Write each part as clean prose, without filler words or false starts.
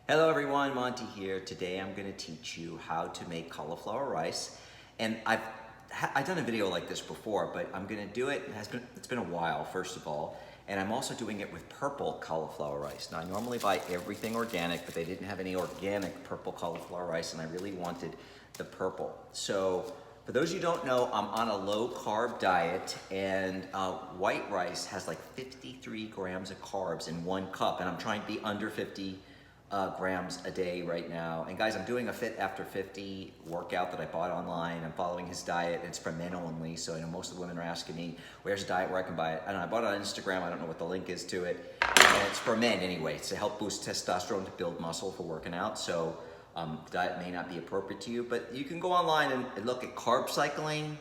Hello everyone, Monty here. Today I'm going to teach you how to make cauliflower rice. And I've done a video like this before, but I'm going to do it. It's been a while, first of all. And I'm also doing it with purple cauliflower rice. Now I normally buy everything organic, but they didn't have any organic purple cauliflower rice, and I really wanted the purple. So for those of you who don't know, I'm on a low carb diet, and white rice has like 53 grams of carbs in 1 cup, and I'm trying to be under 50 grams a day right now. And guys, I'm doing a Fit After 50 workout that I bought online. I'm following his diet. It's for men only, so I know most of the women are asking me, where's the diet where I can buy it? And I bought it on Instagram. I don't know what the link is to it. And it's for men anyway. It's to help boost testosterone, to build muscle for working out. So the diet may not be appropriate to you, but you can go online and look at carb cycling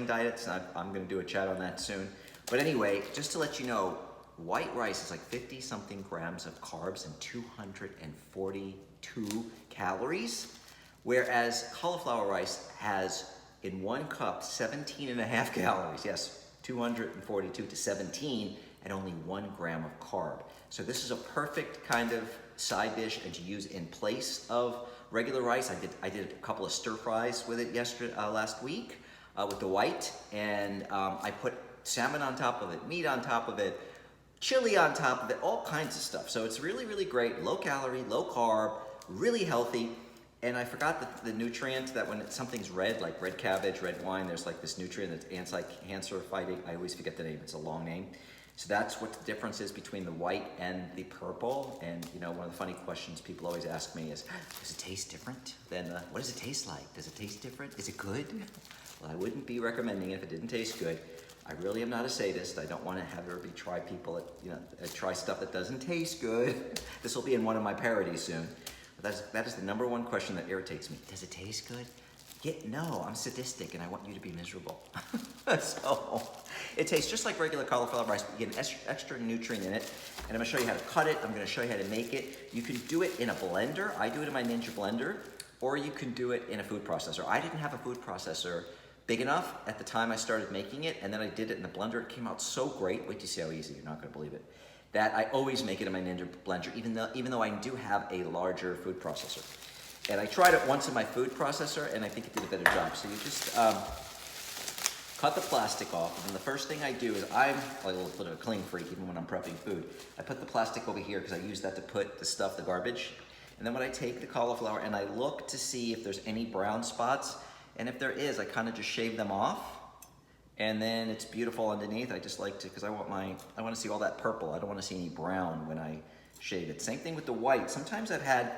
diets. I'm gonna do a chat on that soon. But anyway, just to let you know, white rice is like 50 something grams of carbs and 242 calories, whereas cauliflower rice has in 1 cup 17.5 calories. Yes, 242 to 17 and only 1 gram of carb. So this is a perfect kind of side dish and to use in place of regular rice. I did a couple of stir fries with it last week with the white, and I put salmon on top of it, meat on top of it, chili on top of it, all kinds of stuff. So it's really, really great, low calorie, low carb, really healthy. And I forgot the nutrient that when something's red, like red cabbage, red wine, there's like this nutrient that's anti-cancer fighting. I always forget the name, it's a long name. So that's what the difference is between the white and the purple. And you know, one of the funny questions people always ask me is, does it taste different? What does it taste like? Does it taste different? Is it good? Well, I wouldn't be recommending it if it didn't taste good. I really am not a sadist. I don't want to have everybody try try stuff that doesn't taste good. This will be in one of my parodies soon. But that is the number one question that irritates me. Does it taste good? No, I'm sadistic and I want you to be miserable. So it tastes just like regular cauliflower rice, but you get an extra nutrient in it. And I'm gonna show you how to cut it. I'm gonna show you how to make it. You can do it in a blender. I do it in my Ninja blender, or you can do it in a food processor. I didn't have a food processor big enough at the time I started making it, and then I did it in the blender. It came out so great. Wait to see how easy, you're not gonna believe it. That I always make it in my Ninja blender, even though I do have a larger food processor. And I tried it once in my food processor, and I think it did a better job. So you just cut the plastic off, and the first thing I do is I'm like a little bit of a clean freak even when I'm prepping food. I put the plastic over here because I use that to put the stuff, the garbage. And then when I take the cauliflower and I look to see if there's any brown spots, and if there is, I kind of just shave them off, and then it's beautiful underneath. I just like to, because I want to see all that purple. I don't want to see any brown when I shave it. Same thing with the white. Sometimes I've had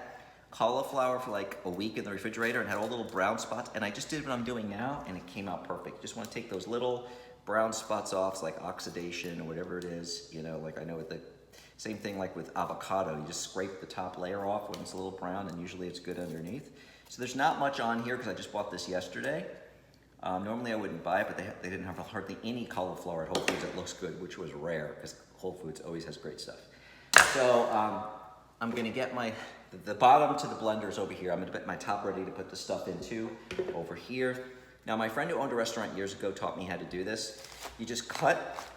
cauliflower for like a week in the refrigerator and had all little brown spots, and I just did what I'm doing now, and it came out perfect. Just want to take those little brown spots off. It's like oxidation or whatever it is. You know, like I know with the same thing like with avocado. You just scrape the top layer off when it's a little brown, and usually it's good underneath. So there's not much on here because I just bought this yesterday. Normally I wouldn't buy it, but they didn't have hardly any cauliflower at Whole Foods that looks good, which was rare because Whole Foods always has great stuff. So I'm gonna get the bottom to the blender is over here. I'm gonna get my top ready to put the stuff into over here. Now my friend who owned a restaurant years ago taught me how to do this. You just cut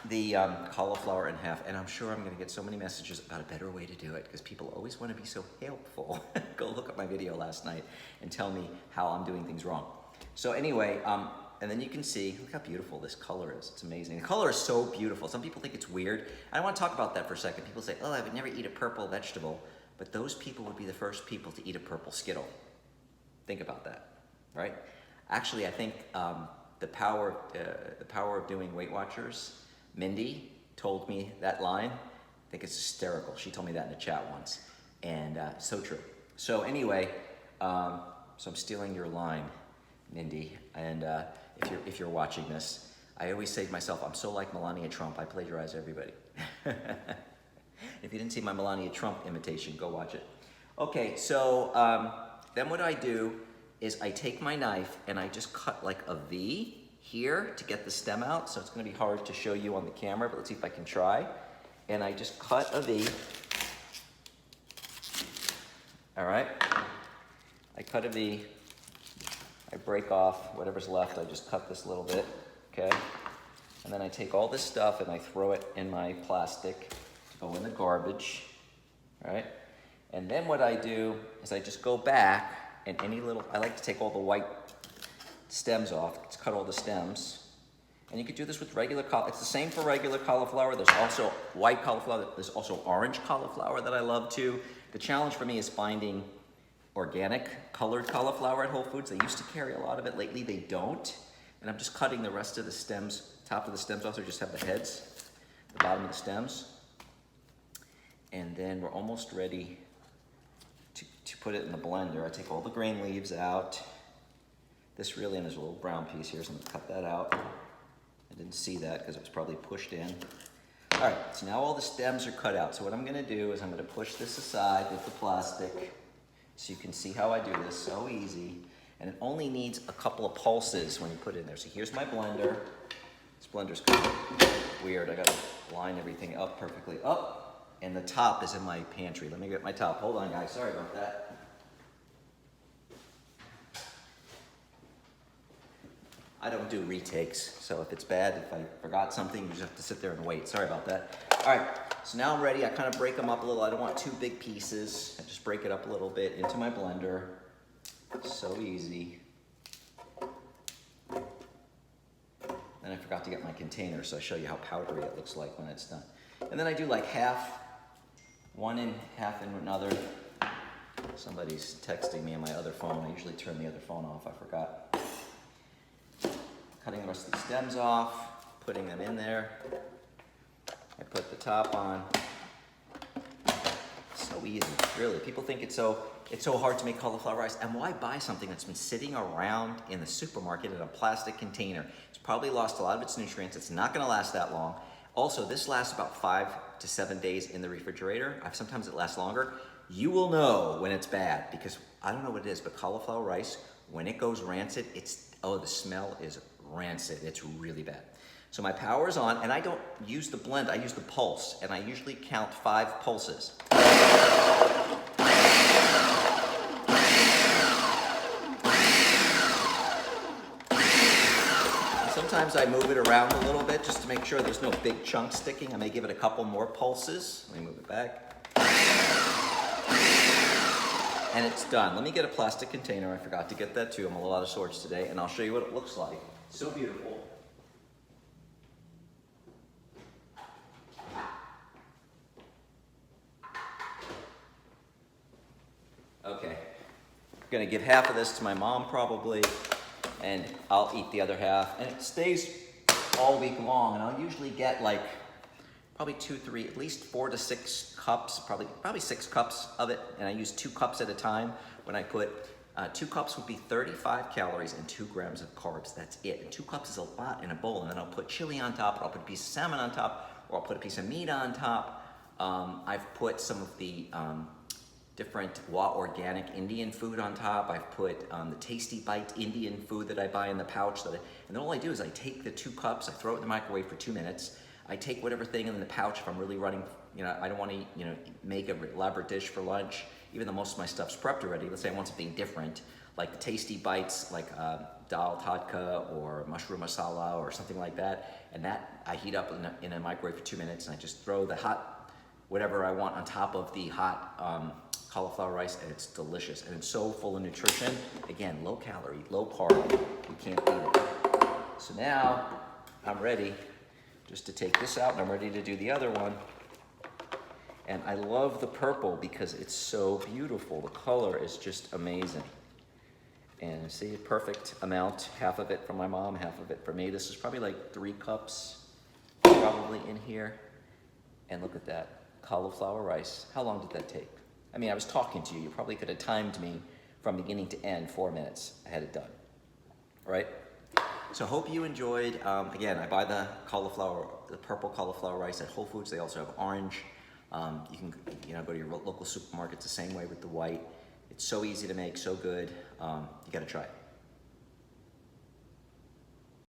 the cauliflower in half, and I'm sure I'm gonna get so many messages about a better way to do it because people always wanna be so helpful. Go look at my video last night and tell me how I'm doing things wrong. So anyway, and then you can see, look how beautiful this color is. It's amazing. The color is so beautiful. Some people think it's weird. I wanna talk about that for a second. People say, oh, I would never eat a purple vegetable, but those people would be the first people to eat a purple Skittle. Think about that, right? Actually, I think the power of doing Weight Watchers, Mindy told me that line. I think it's hysterical. She told me that in the chat once, and so true. So anyway, so I'm stealing your line, Mindy, and if you're watching this, I always say to myself, I'm so like Melania Trump, I plagiarize everybody. If you didn't see my Melania Trump imitation, go watch it. Okay, so then what I do is I take my knife and I just cut like a V here to get the stem out. So it's gonna be hard to show you on the camera, but let's see if I can try. And I just cut a V. All right, I cut a V. I break off whatever's left. I just cut this little bit, okay? And then I take all this stuff and I throw it in my plastic to go in the garbage, all right? And then what I do is I just go back and I like to take all the white stems off, let's cut all the stems. And you could do this with regular cauliflower. It's the same for regular cauliflower. There's also white cauliflower. There's also orange cauliflower that I love too. The challenge for me is finding organic colored cauliflower at Whole Foods. They used to carry a lot of it. Lately they don't. And I'm just cutting the rest of the stems, top of the stems off, so just have the heads, the bottom of the stems. And then we're almost ready to put it in the blender. I take all the green leaves out. This really, and there's a little brown piece here, so I'm gonna cut that out. I didn't see that because it was probably pushed in. All right, so now all the stems are cut out. So what I'm gonna do is I'm gonna push this aside with the plastic so you can see how I do this, so easy. And it only needs a couple of pulses when you put it in there. So here's my blender. This blender's kind of weird. I gotta line everything up perfectly up. And the top is in my pantry. Let me get my top. Hold on, guys, sorry about that. I don't do retakes, so if it's bad, if I forgot something, you just have to sit there and wait. Sorry about that. All right, so now I'm ready. I kind of break them up a little. I don't want two big pieces. I just break it up a little bit into my blender. So easy. And I forgot to get my container, so I show you how powdery it looks like when it's done. And then I do like half, one in, half in another. Somebody's texting me on my other phone. I usually turn the other phone off, I forgot. Cutting the rest of the stems off, putting them in there. I put the top on. So easy, really. People think it's so hard to make cauliflower rice, and why buy something that's been sitting around in the supermarket in a plastic container? It's probably lost a lot of its nutrients. It's not gonna last that long. Also, this lasts about 5 to 7 days in the refrigerator. Sometimes it lasts longer. You will know when it's bad, because I don't know what it is, but cauliflower rice, when it goes rancid, the smell is rancid. It's really bad. So my power is on, and I don't use the blend, I use the pulse, and I usually count 5 pulses. And sometimes I move it around a little bit just to make sure there's no big chunks sticking. I may give it a couple more pulses. Let me move it back. And it's done. Let me get a plastic container. I forgot to get that too. I'm a little out of sorts today, and I'll show you what it looks like. So beautiful. Okay, I'm gonna give half of this to my mom probably, and I'll eat the other half. And it stays all week long, and I'll usually get like probably 2, 3, at least 4 to 6 cups, probably 6 cups of it, and I use 2 cups at a time. When I put 2 cups would be 35 calories and 2 grams of carbs. That's it. And 2 cups is a lot in a bowl. And then I'll put chili on top, or I'll put a piece of salmon on top, or I'll put a piece of meat on top. I've put some of the different organic Indian food on top. I've put the Tasty Bite Indian food that I buy in the pouch. And then all I do is I take the 2 cups, I throw it in the microwave for 2 minutes. I take whatever thing in the pouch if I'm really running, I don't want to, make an elaborate dish for lunch, even though most of my stuff's prepped already. Let's say I want something different, like the Tasty Bites, like dal tadka or mushroom masala or something like that. And that I heat up in a microwave for 2 minutes, and I just throw the hot, whatever I want on top of the hot cauliflower rice, and it's delicious. And it's so full of nutrition. Again, low calorie, low carb, you can't beat it. So now I'm ready just to take this out, and I'm ready to do the other one. And I love the purple because it's so beautiful. The color is just amazing. And see, a perfect amount, half of it from my mom, half of it for me. This is probably like 3 cups probably in here. And look at that, cauliflower rice. How long did that take? I mean, I was talking to you. You probably could have timed me from beginning to end, 4 minutes. I had it done, right? So hope you enjoyed. Again, I buy the purple cauliflower rice at Whole Foods. They also have orange. You can go to your local supermarket. It's the same way with the white. It's so easy to make, so good. You gotta try it.